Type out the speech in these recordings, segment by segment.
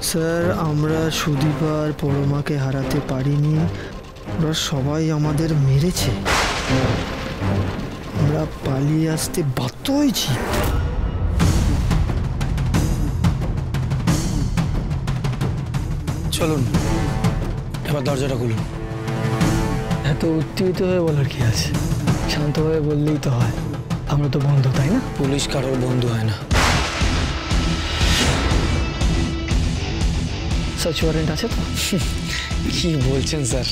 Sir, আমরা সুদীপ আর পরমাকে হারাতে পারিনি, ওরা সবাই আমাদের মেরেছে, আমরা পালিয়ে আসতে বাধ্য হয়েছি। চলুন এবার দরজাটা খুলুন। এত উত্তেজিত হয়ে বলার কি আছে, শান্তভাবে বললেই তো হয়। আমরা তো বন্ধু, তাই না? পুলিশ কারোর বন্ধু হয় না। সার্চ ওয়ারেন্ট আছে তো? কি বলছেন স্যার?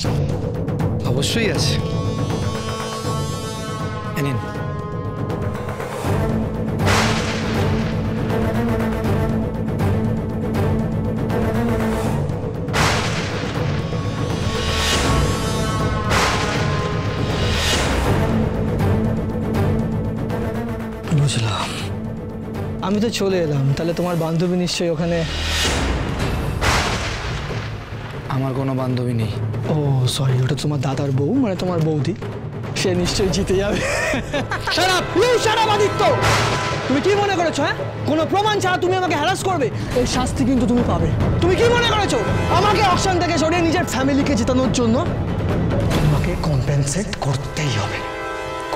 অবশ্যই আছে। নিন। বুঝলাম। আমি তো চলে এলাম, তাহলে তোমার বান্ধবী নিশ্চয়ই ওখানে? আমার কোনো বান্ধবী নেই। ও সরি, ওটা তোমার দাদার বউ, মানে তোমার বৌদি। সে নিশ্চয়ই জিতে যাবে। আদিত্য, তুমি কি মনে করেছো? হ্যাঁ, কোনো প্রমাণ ছাড়া তুমি আমাকে হ্যারাস করবে? এই শাস্তি কিন্তু তুমি পাবে। তুমি কি মনে করেছো আমাকে অপশন থেকে সরিয়ে নিজের ফ্যামিলিকে জেতানোর জন্য? তোমাকে কম্পেনসেট করতেই হবে,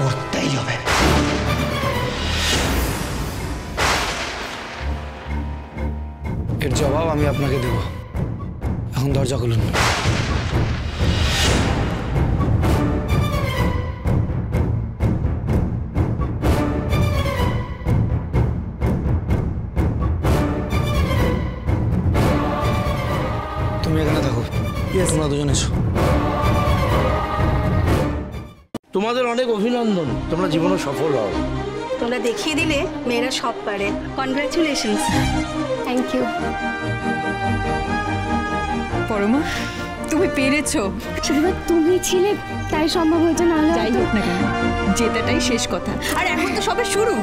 করতেই হবে। এর জবাব আমি আপনাকে দেব। এখন দরজা খুলুন। তুমি এখানে থাকো। তোমরা দুজন এসো। তোমাদের অনেক অভিনন্দন, তোমরা জীবনে সফল হও। তোমরা দেখিয়ে দিলে মেয়েরা সব পারে। কনগ্রাচুলেশনস। Thank you. পরমা, তুমি পেরেছো। শুধু তুমি ছিলে তাই সম্ভব হয়েছে, না হলে যাই হোক না কেন, জেতাটাই শেষ কথা। আর এখন তো সবে শুরু।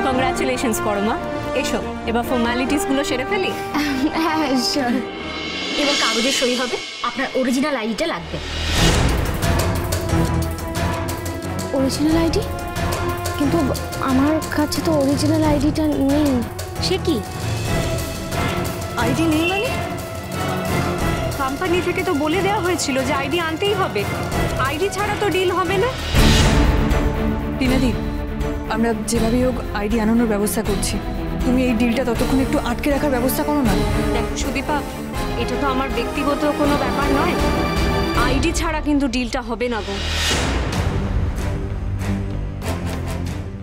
কংগ্রাচুলেশনস পরমা। এসো এবার ফর্মালিটিস গুলো সেরে ফেলি। হ্যাঁ শিওর। এবার কাগজে সই হবে, আপনার অরিজিনাল আইডিটা লাগবে। Original ID? কিন্তু আমার কাছে তো অরিজিনাল আইডিটা নেই। সে কি? আইডি নেই মানে? কোম্পানি থেকে তো বলে দেওয়া হয়েছিল যে আইডি আনতেই হবে। আইডি ছাড়া তো ডিল হবে না। টিনাদি, আমরা যেভাবেই হোক আইডি আনানোর ব্যবস্থা করছি। তুমি এই ডিলটা ততক্ষণ একটু আটকে রাখার ব্যবস্থা করো না। দেখো সুদীপা, এটা তো আমার ব্যক্তিগত কোনো ব্যাপার নয়। আইডি ছাড়া কিন্তু ডিলটা হবে না গো।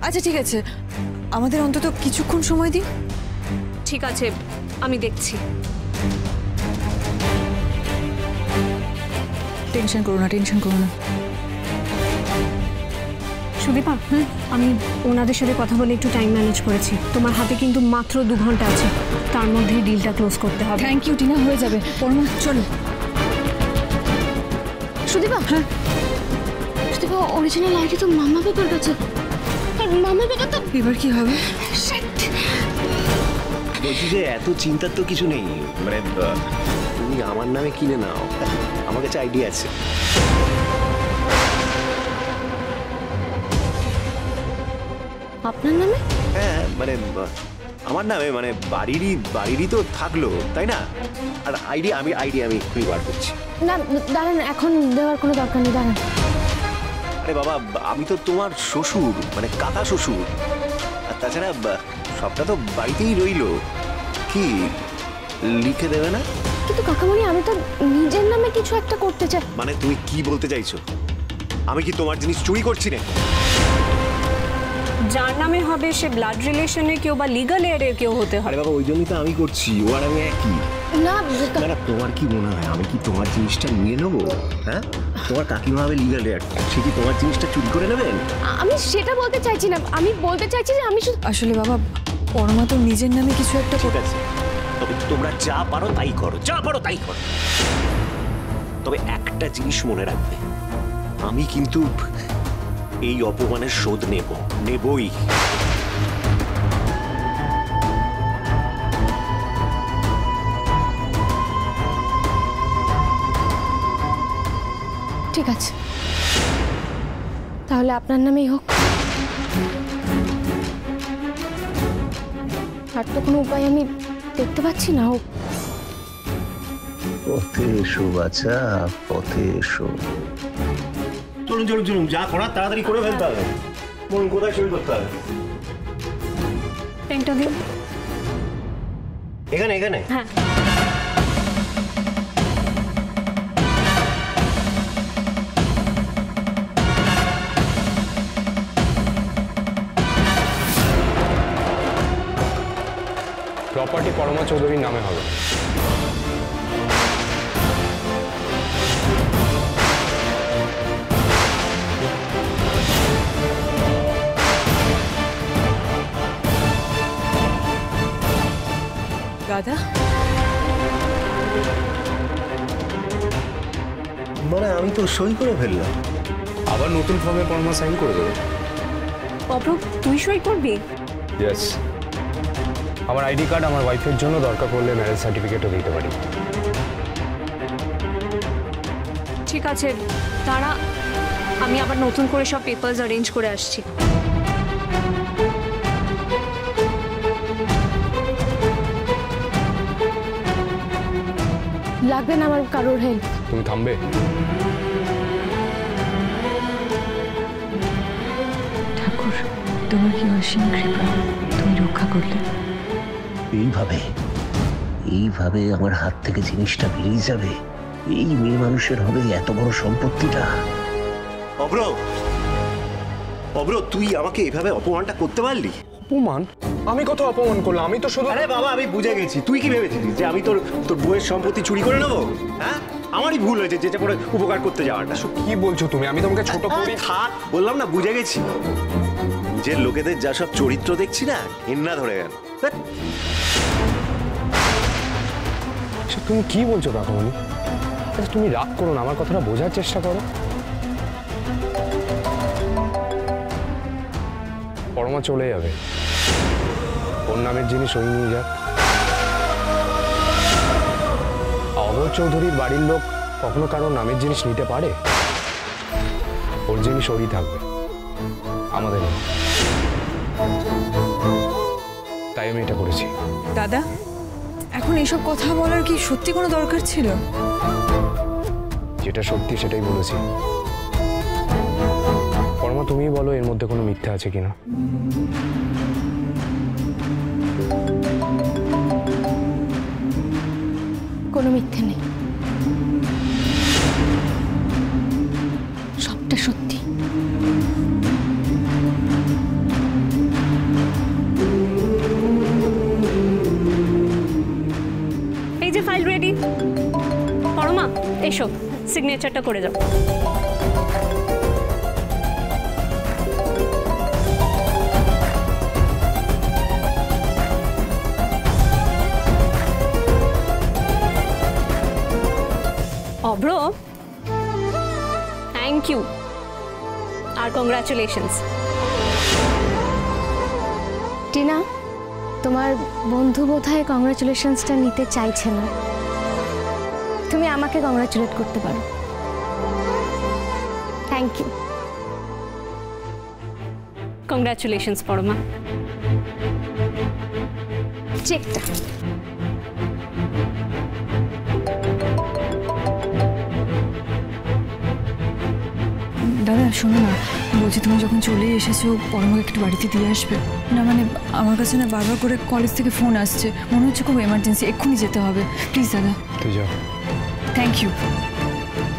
আচ্ছা ঠিক আছে, আমাদের অন্তত কিছুক্ষণ সময় দিন। ঠিক আছে, আমি দেখছি। টেনশন করো না, টেনশন করো না। সুদীপা, আমি ওনাদের সাথে কথা বলে একটু টাইম ম্যানেজ করেছি। তোমার হাতে কিন্তু মাত্র 2 ঘন্টা আছে, তার মধ্যেই ডিলটা ক্লোজ করতে হবে। থ্যাংক ইউ টিনা, হয়ে যাবে। পরমা চলো। সুদীপা, হ্যাঁ সুদীপা, অরিজিনাল আইডি তো মামা বাবার কাছে। আর মামা বাবা তো এবার কি হবে? বলছি যে এত চিন্তার তো কিছু নেই, মানে তুমি আমার নামে কিনে নাও, আমার কাছে আইডিয়া আছে। আপনার নামে? হ্যাঁ মানে আমার নামে, মানে বাড়িরই তো থাকলো, তাই না? আর আইডি আমি এক্ষুনি বার করছি। না দাঁড়ান, এখন দেওয়ার কোনো দরকার নেই, দাঁড়ান। আরে বাবা, আমি তো তোমার শ্বশুর, মানে কাকা শ্বশুর। আর তাছাড়া সবটা তো বাড়িতেই রইলো, কি লিখে দেবে না? কিন্তু কাকামণি, আমি তো নিজের নামে কিছু একটা করতে চাই। মানে তুমি কি বলতে চাইছো? আমি কি তোমার জিনিস চুরি করছি না? যার নামে হবে সে ব্লাড রিলেশনে কেউ বা লিগ্যাল এয়ারের কেউ হতে হবে। আরে বাবা, ওই জন্যই তো আমি করছি, ও আর আমি একই। না না, তোমার কি মনে হয় আমি কি তোমার জিনিসটা নিয়ে নেবো? হ্যাঁ, তোমার কাকিমা হবে লিগ্যাল এয়ার, সে কি তোমার জিনিসটা চুরি করে নেবেন? আমি সেটা বলতে চাইছি না, আমি বলতে চাইছি যে আমি আসলে বাবা, পরমা তো নিজের নামে কিছু একটা। ঠিক আছে, তবে তোমরা যা পারো তাই করো, যা পারো তাই করো। তবে একটা জিনিস মনে রাখবে, আমি কিন্তু এই অপমানের শোধ নেবই। ঠিক আছে, তাহলে আপনার নামেই হোক। আর তো কোনো উপায় আমি দেখতে পাচ্ছি না। ও পথে এসো বাচ্চা, পথে এসো। চলুন চলুন চলুন, যা করার তাড়াতাড়ি করে ফেলতে হবে। বলুন কোথায় সই করতে হবে? পেনটা দিন। এখানে এখানে। হ্যাঁ। প্রপার্টি পরমা চৌধুরীর নামে হবে। দাদা, মানে আমি তো সই করে ফেললাম। আবার নতুন ফর্মে পরমা সাইন করে দেবে। অভ্র, তুই সই করবি? ইয়েস। আমার আইডি কার্ড আমার ওয়াইফের জন্য দরকার পড়লে ম্যারেজ সার্টিফিকেটও দিতে পারি। ঠিক আছে, তারা আমি আবার নতুন করে সব পেপারস অ্যারেঞ্জ করে আসছি। লাগবে না আমার কারোর হেল্প। তুমি থামবে? ঠাকুর, তোমার কি অসীম কৃপা, তুমি রক্ষা করলে। এইভাবে আমার হাত থেকে জিনিসটা বেরিয়ে যাবে? এই মেয়ে মানুষের হবে এত বড় সম্পত্তিটা? অব্র, তুই আমাকে এভাবে অপমানটা করতে পারলি? অপমান? আমি কত অপমান করলাম? আমি তো শুধু... আরে বাবা, আমি বুঝে গেছি। তুই কি ভেবেছিস যে আমি তোর বউয়ের সম্পত্তি চুরি করে নেবো? হ্যাঁ, আমারই ভুল হয়েছে যেটা করে উপকার করতে যাওয়াটা। কি বলছো তুমি? আমি তোমাকে ছোট করি? থাক, বললাম না, বুঝে গেছি। নিজের লোকেদের যা সব চরিত্র দেখছি না, ঘেন্না ধরে গেল। তুমি কি বলছো কাকুমণি? তুমি রাগ করো না, আমার কথাটা বোঝার চেষ্টা করো। পরমা চলে যাবে, ওর নামের জিনিস ওই নিয়ে যাক। অভয় চৌধুরীর বাড়ির লোক কখনো কারো নামের জিনিস নিতে পারে? ওর জিনিস ওরই থাকবে, আমাদের না। তাই আমি এটা করেছি। দাদা, এখন এইসব কথা বলার কি সত্যি কোনো দরকার ছিল? যেটা সত্যি সেটাই বলেছি। পরমা, তুমিই বলো এর মধ্যে কোনো মিথ্যা আছে কিনা। কোনো মিথ্যে নেই, সবটা সত্যি। এই যে ফাইল রেডি। পরমা, এসো, সিগনেচারটা করে যাও। অভ্র, থ্যাংক ইউ আর কংগ্রাচুলেশনস। টিনা, তোমার বন্ধু বোধহয় কংগ্রাচুলেশনসটা নিতে চাইছে না। তুমি আমাকে কংগ্রাচুলেট করতে পারো। Thank you. কংগ্রাচুলেশনস পরমা। চেকটা। দাদা শোনো না, বলছি তুমি যখন চলে এসেছো পরমাকে একটু বাড়িতে দিয়ে আসবে না? মানে আমার কাছে না বারবার করে কলেজ থেকে ফোন আসছে, মনে হচ্ছে খুব এমার্জেন্সি, এক্ষুনি যেতে হবে। প্লিজ দাদা। তুই যাও। Thank you.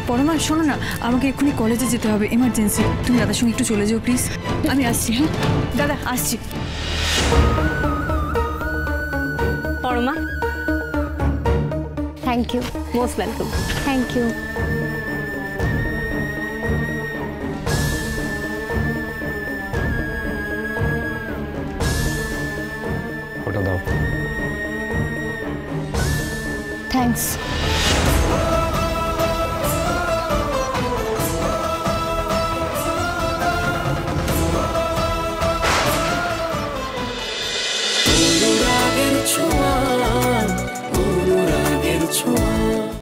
পরমা শোনো না, আমাকে এক্ষুনি কলেজে যেতে হবে, এমার্জেন্সি। তুমি দাদার সঙ্গে একটু চলে যাও প্লিজ। আমি আসছি। হ্যাঁ দাদা, আসছি। Parama, thank you. Most welcome. Thank you. ওটা দাও। থ্যাঙ্কস।